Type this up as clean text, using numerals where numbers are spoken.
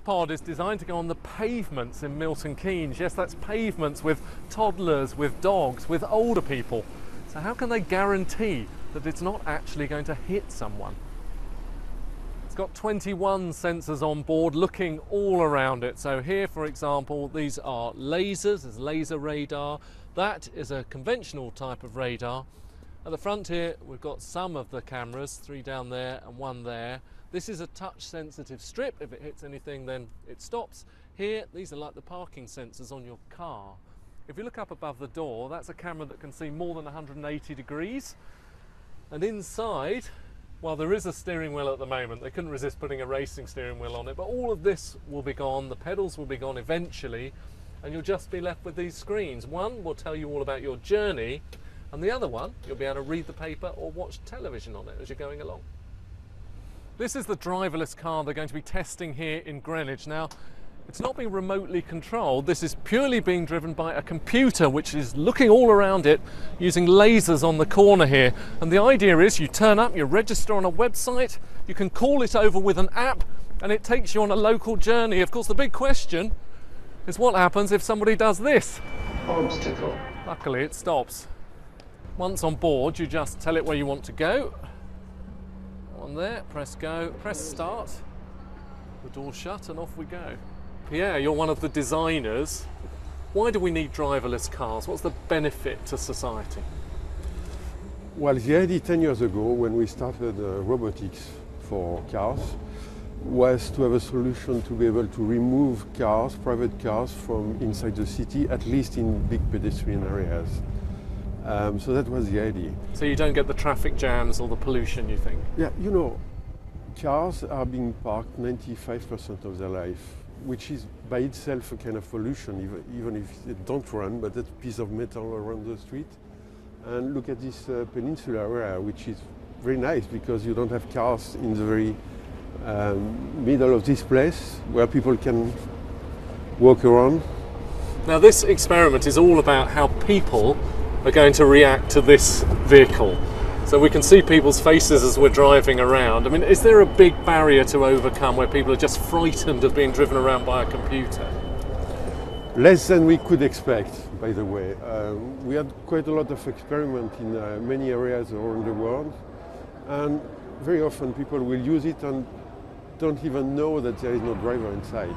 pod is designed to go on the pavements in Milton Keynes. Yes, that's pavements with toddlers, with dogs, with older people. So how can they guarantee that it's not actually going to hit someone? It's got 21 sensors on board looking all around it. So here, for example, these are lasers, there's laser radar. That is a conventional type of radar. At the front here, we've got some of the cameras, 3 down there and 1 there. This is a touch sensitive strip. If it hits anything, then it stops. Here, these are like the parking sensors on your car. If you look up above the door, that's a camera that can see more than 180 degrees. And inside, well, there is a steering wheel at the moment. They couldn't resist putting a racing steering wheel on it, but all of this will be gone. The pedals will be gone eventually, and you'll just be left with these screens. One will tell you all about your journey, and the other one, you'll be able to read the paper or watch television on it as you're going along. This is the driverless car they're going to be testing here in Greenwich. Now, it's not being remotely controlled. This is purely being driven by a computer which is looking all around it using lasers on the corner here. And the idea is you turn up, you register on a website, you can call it over with an app, and it takes you on a local journey. Of course, the big question is what happens if somebody does this? Obstacle. Luckily, it stops. Once on board, you just tell it where you want to go. On there, press go, press start. The door's shut and off we go. Pierre, you're one of the designers. Why do we need driverless cars? What's the benefit to society? Well, the idea 10 years ago when we started robotics for cars was to have a solution to be able to remove cars, private cars, from inside the city, at least in big pedestrian areas. So that was the idea. So you don't get the traffic jams or the pollution, you think? Yeah, you know, cars are being parked 95% of their life, which is by itself a kind of pollution, even if they don't run, but that piece of metal around the street. And look at this peninsula area, which is very nice because you don't have cars in the very middle of this place where people can walk around. Now this experiment is all about how people are going to react to this vehicle. So we can see people's faces as we're driving around. I mean, is there a big barrier to overcome where people are just frightened of being driven around by a computer? Less than we could expect, by the way. We had quite a lot of experiment in many areas around the world, and very often people will use it and don't even know that there is no driver inside.